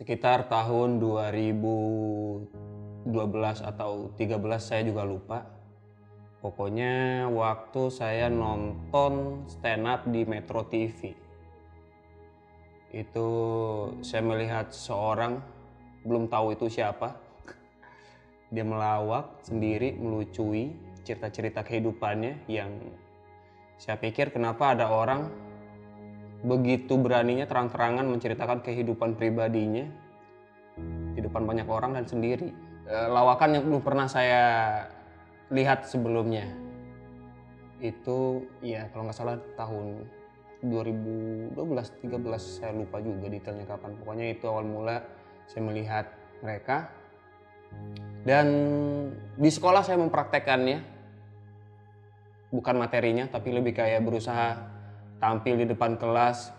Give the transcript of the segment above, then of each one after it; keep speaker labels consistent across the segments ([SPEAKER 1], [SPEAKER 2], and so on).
[SPEAKER 1] Sekitar tahun 2012 atau 13 saya juga lupa. Pokoknya waktu saya nonton stand up di Metro TV. Itu saya melihat seorang, belum tahu itu siapa. Dia melawak sendiri, melucui cerita-cerita kehidupannya yang saya pikir kenapa ada orang begitu beraninya terang-terangan menceritakan kehidupan pribadinya di depan banyak orang dan sendiri. Lawakan yang belum pernah saya lihat sebelumnya. Itu ya kalau nggak salah tahun 2012-13, saya lupa juga detailnya kapan. Pokoknya itu awal mula saya melihat mereka. Dan di sekolah saya mempraktekkannya. Bukan materinya, tapi lebih kayak berusaha tampil di depan kelas,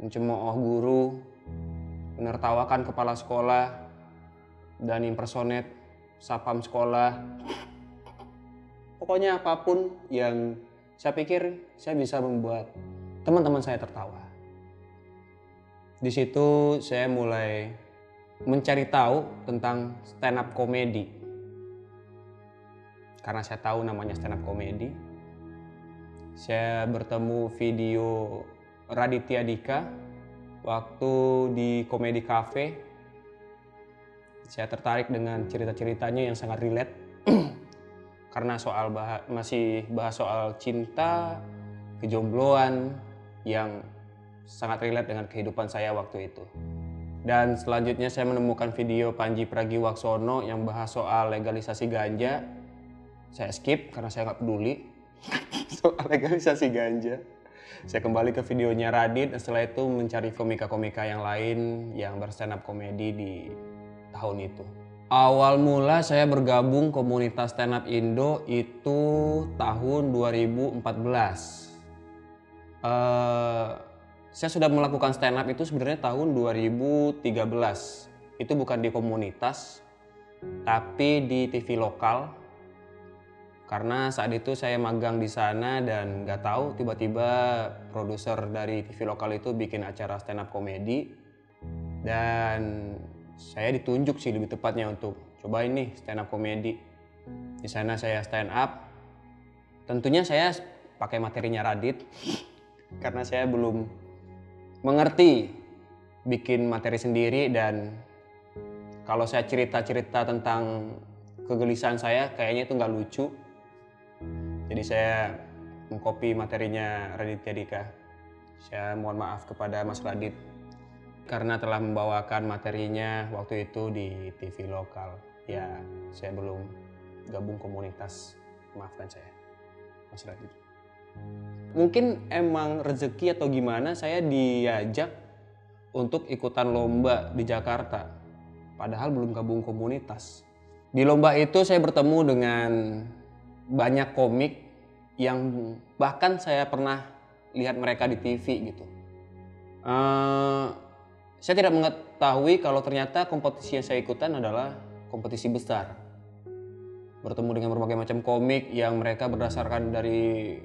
[SPEAKER 1] mencemooh guru, menertawakan kepala sekolah, dan impersonate sapam sekolah. Pokoknya apapun yang saya pikir saya bisa membuat teman-teman saya tertawa. Di situ saya mulai mencari tahu tentang stand up comedy. Karena saya tahu namanya stand up comedy, saya bertemu video Raditya Dika waktu di Comedy Cafe. Saya tertarik dengan cerita-ceritanya yang sangat relate karena masih bahas soal cinta, kejombloan yang sangat relate dengan kehidupan saya waktu itu. Dan selanjutnya saya menemukan video Panji Pragiwaksono yang bahas soal legalisasi ganja. Saya skip karena saya nggak peduli soal legalisasi ganja. Saya kembali ke videonya Radit dan setelah itu mencari komika-komika yang lain yang berstand up komedi di tahun itu. Awal mula saya bergabung komunitas stand up Indo itu tahun 2014. Saya sudah melakukan stand up itu sebenarnya tahun 2013. Itu bukan di komunitas, tapi di TV lokal. Karena saat itu saya magang di sana dan nggak tahu tiba-tiba produser dari TV lokal itu bikin acara stand up komedi dan saya ditunjuk sih lebih tepatnya untuk cobain nih stand up komedi. Di sana saya stand up. Tentunya saya pakai materinya Radit karena saya belum mengerti bikin materi sendiri dan kalau saya cerita-cerita tentang kegelisahan saya kayaknya itu nggak lucu. Jadi saya mengcopy materinya Raditya Dika. Saya mohon maaf kepada Mas Radit karena telah membawakan materinya waktu itu di TV lokal. Ya, saya belum gabung komunitas. Maafkan saya, Mas Radit. Mungkin emang rezeki atau gimana saya diajak untuk ikutan lomba di Jakarta. Padahal belum gabung komunitas. Di lomba itu saya bertemu dengan banyak komik yang bahkan saya pernah lihat mereka di TV gitu. Saya tidak mengetahui kalau ternyata kompetisi yang saya ikutan adalah kompetisi besar. Bertemu dengan berbagai macam komik yang mereka berdasarkan dari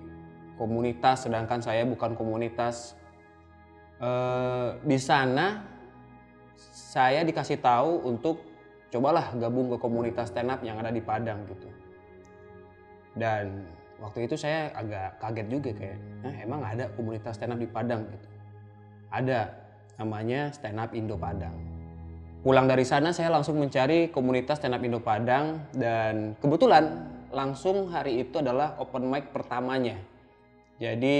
[SPEAKER 1] komunitas, sedangkan saya bukan komunitas. Di sana saya dikasih tahu untuk cobalah gabung ke komunitas stand up yang ada di Padang gitu. Dan waktu itu saya agak kaget juga kayak, emang ada komunitas stand up di Padang gitu? Ada, namanya Stand Up Indo Padang. Pulang dari sana saya langsung mencari komunitas stand up Indo Padang dan kebetulan langsung hari itu adalah open mic pertamanya. Jadi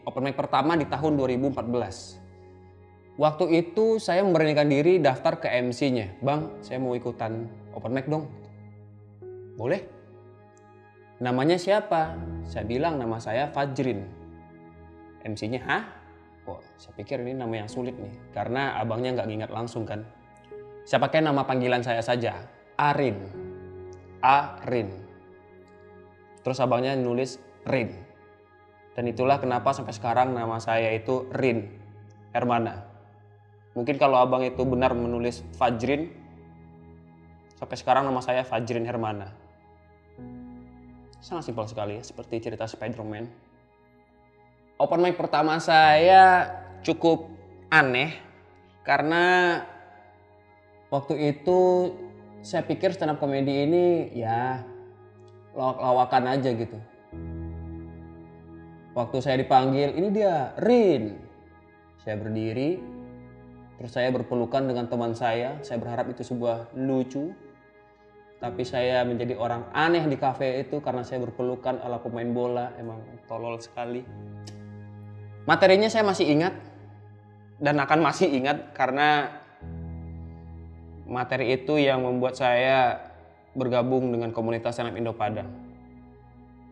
[SPEAKER 1] open mic pertama di tahun 2014. Waktu itu saya memberanikan diri daftar ke MC-nya. Bang, saya mau ikutan open mic dong. Boleh? Namanya siapa? Saya bilang nama saya Fajrin. MC-nya, hah? Kok saya pikir ini nama yang sulit nih. Karena abangnya nggak ngingat langsung kan. Saya pakai nama panggilan saya saja. Arin. Arin. Terus abangnya nulis Rin. Dan itulah kenapa sampai sekarang nama saya itu Rin Hermana. Mungkin kalau abang itu benar menulis Fajrin, sampai sekarang nama saya Fajrin Hermana. Sangat simpel sekali ya, seperti cerita Spider-Man. Open mic pertama saya cukup aneh karena Waktu itu saya pikir stand up comedy ini ya lawak-lawakan aja gitu. Waktu saya dipanggil, ini dia Rin. Saya berdiri, terus saya berpelukan dengan teman saya berharap itu sebuah lucu. Tapi saya menjadi orang aneh di kafe itu karena saya berpelukan ala pemain bola, emang tolol sekali. Materinya saya masih ingat dan akan masih ingat karena materi itu yang membuat saya bergabung dengan komunitas stand up Indo Padang.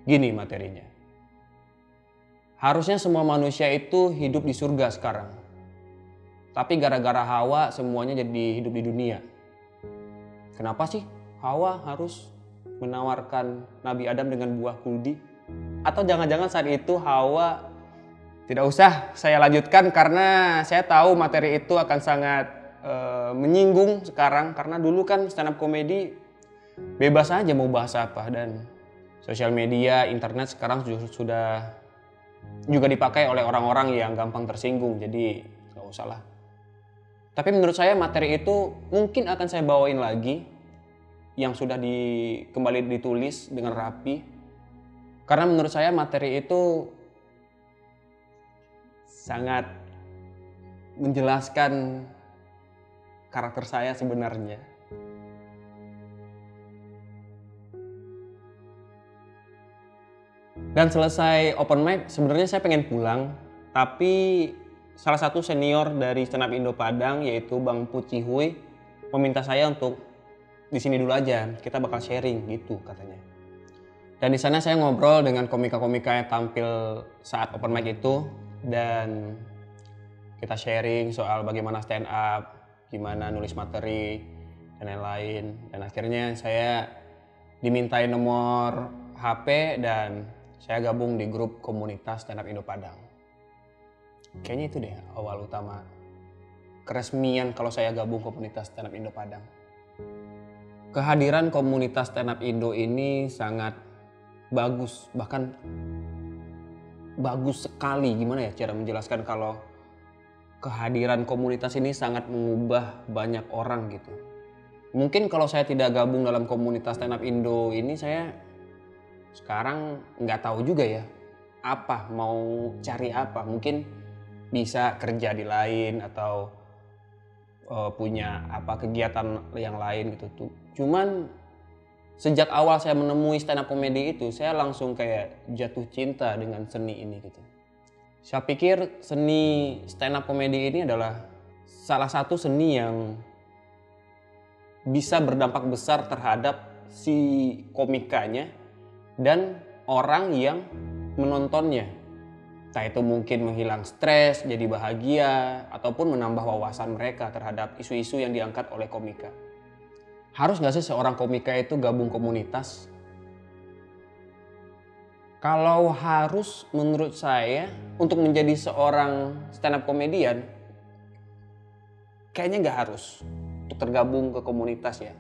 [SPEAKER 1] Gini materinya. Harusnya semua manusia itu hidup di surga sekarang. Tapi gara-gara Hawa semuanya jadi hidup di dunia. Kenapa sih Hawa harus menawarkan Nabi Adam dengan buah kuldi? Atau jangan-jangan saat itu Hawa, tidak usah saya lanjutkan karena saya tahu materi itu akan sangat menyinggung sekarang. Karena dulu kan stand up comedy bebas aja mau bahas apa, dan sosial media, internet sekarang sudah juga dipakai oleh orang-orang yang gampang tersinggung, jadi gak usah lah. Tapi menurut saya materi itu mungkin akan saya bawain lagi yang sudah kembali ditulis dengan rapi. Karena menurut saya materi itu sangat menjelaskan karakter saya sebenarnya. Dan selesai open mic, sebenarnya saya pengen pulang, tapi salah satu senior dari stand up Indo Padang yaitu Bang Pucihui meminta saya untuk di sini dulu aja, kita bakal sharing gitu katanya. Dan di sana saya ngobrol dengan komika-komika yang tampil saat open mic itu, dan kita sharing soal bagaimana stand up, gimana nulis materi dan lain-lain. Dan akhirnya saya dimintain nomor HP dan saya gabung di grup komunitas stand up Indo Padang. Kayaknya itu deh awal utama keresmian kalau saya gabung komunitas stand up Indo Padang. Kehadiran komunitas stand up Indo ini sangat bagus, bahkan bagus sekali. Gimana ya cara menjelaskan kalau kehadiran komunitas ini sangat mengubah banyak orang gitu. Mungkin kalau saya tidak gabung dalam komunitas stand up Indo ini, saya sekarang nggak tahu juga ya apa mau cari apa. Mungkin bisa kerja di lain atau punya apa kegiatan yang lain gitu tuh. Cuman sejak awal saya menemui stand up comedy itu, saya langsung kayak jatuh cinta dengan seni ini gitu. Saya pikir seni stand up comedy ini adalah salah satu seni yang bisa berdampak besar terhadap si komikanya dan orang yang menontonnya. Entah itu mungkin menghilang stres, jadi bahagia, ataupun menambah wawasan mereka terhadap isu-isu yang diangkat oleh komika. Harus gak sih seorang komika itu gabung komunitas? Kalau harus, menurut saya untuk menjadi seorang stand up comedian kayaknya gak harus untuk tergabung ke komunitas ya.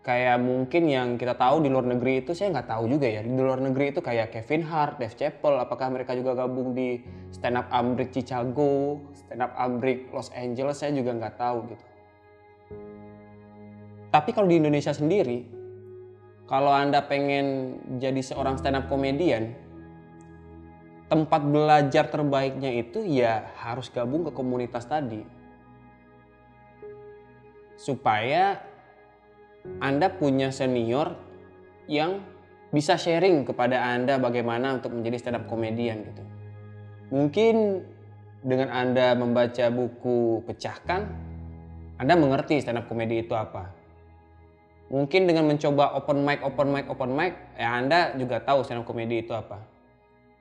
[SPEAKER 1] Kayak mungkin yang kita tahu di luar negeri itu, saya nggak tahu juga ya. Di luar negeri itu kayak Kevin Hart, Dave Chappelle, apakah mereka juga gabung di stand up Amrik Chicago, stand up Amrik Los Angeles, saya juga nggak tahu gitu. Tapi kalau di Indonesia sendiri, kalau Anda pengen jadi seorang stand up comedian, tempat belajar terbaiknya itu ya harus gabung ke komunitas tadi. Supaya Anda punya senior yang bisa sharing kepada Anda bagaimana untuk menjadi stand up comedian gitu. Mungkin dengan Anda membaca buku Pecahkan, Anda mengerti stand up comedy itu apa. Mungkin dengan mencoba open mic, ya Anda juga tahu stand up comedy itu apa.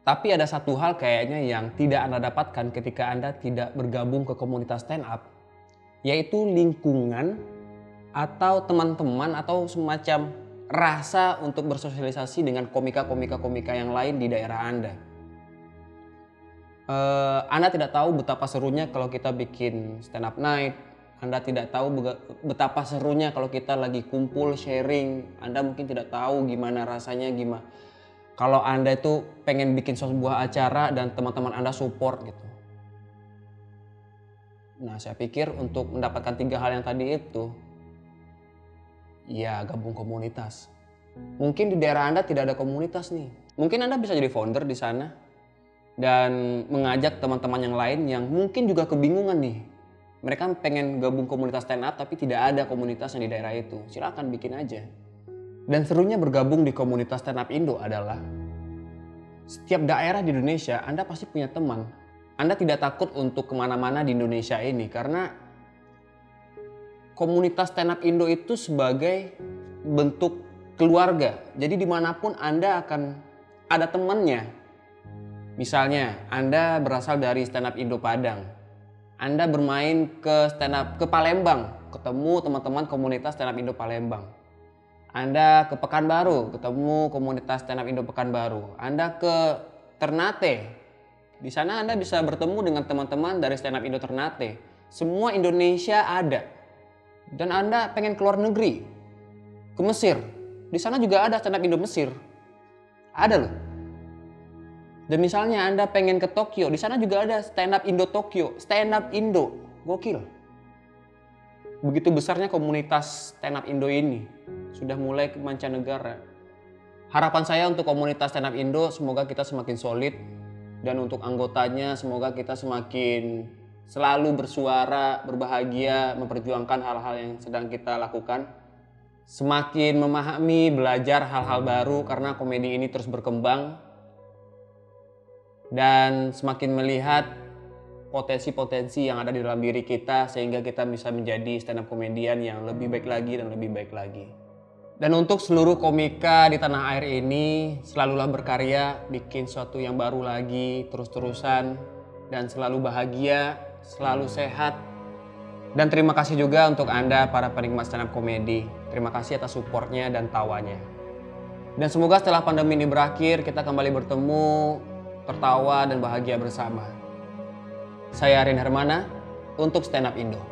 [SPEAKER 1] Tapi ada satu hal kayaknya yang tidak Anda dapatkan ketika Anda tidak bergabung ke komunitas stand up, yaitu lingkungan atau teman-teman atau semacam rasa untuk bersosialisasi dengan komika yang lain di daerah Anda. Anda tidak tahu betapa serunya kalau kita bikin stand up night. Anda tidak tahu betapa serunya kalau kita lagi kumpul sharing. Anda mungkin tidak tahu gimana rasanya kalau Anda itu pengen bikin sebuah acara dan teman-teman Anda support gitu. Nah, saya pikir untuk mendapatkan 3 hal yang tadi itu, ya gabung komunitas. Mungkin di daerah Anda tidak ada komunitas nih. Mungkin Anda bisa jadi founder di sana dan mengajak teman-teman yang lain yang mungkin juga kebingungan nih. Mereka pengen gabung komunitas stand up tapi tidak ada komunitasnya di daerah itu. Silakan bikin aja. Dan serunya bergabung di komunitas stand up Indo adalah setiap daerah di Indonesia Anda pasti punya teman. Anda tidak takut untuk kemana-mana di Indonesia ini karena komunitas stand up Indo itu sebagai bentuk keluarga. Jadi dimanapun Anda akan ada temannya. Misalnya Anda berasal dari stand up Indo Padang. Anda bermain ke Palembang, ketemu teman-teman komunitas stand up Indo Palembang. Anda ke Pekanbaru, ketemu komunitas stand up Indo Pekanbaru. Anda ke Ternate. Di sana Anda bisa bertemu dengan teman-teman dari stand up Indo Ternate. Semua Indonesia ada. Dan Anda pengen keluar negeri, ke Mesir. Di sana juga ada stand up Indo Mesir. Ada loh. Dan misalnya Anda pengen ke Tokyo, di sana juga ada stand up Indo Tokyo, stand up Indo. Gokil. Begitu besarnya komunitas stand up Indo ini. Sudah mulai ke mancanegara. Harapan saya untuk komunitas stand up Indo, semoga kita semakin solid. Dan untuk anggotanya semoga kita semakin selalu bersuara, berbahagia, memperjuangkan hal-hal yang sedang kita lakukan. Semakin memahami, belajar hal-hal baru karena komedi ini terus berkembang. Dan semakin melihat potensi-potensi yang ada di dalam diri kita sehingga kita bisa menjadi stand up komedian yang lebih baik lagi dan lebih baik lagi. Dan untuk seluruh komika di tanah air ini, selalulah berkarya, bikin sesuatu yang baru lagi, terus-terusan, dan selalu bahagia, selalu sehat. Dan terima kasih juga untuk Anda para penikmat stand up komedi. Terima kasih atas supportnya dan tawanya. Dan semoga setelah pandemi ini berakhir, kita kembali bertemu, tertawa dan bahagia bersama. Saya Arin Hermana untuk Stand Up Indo.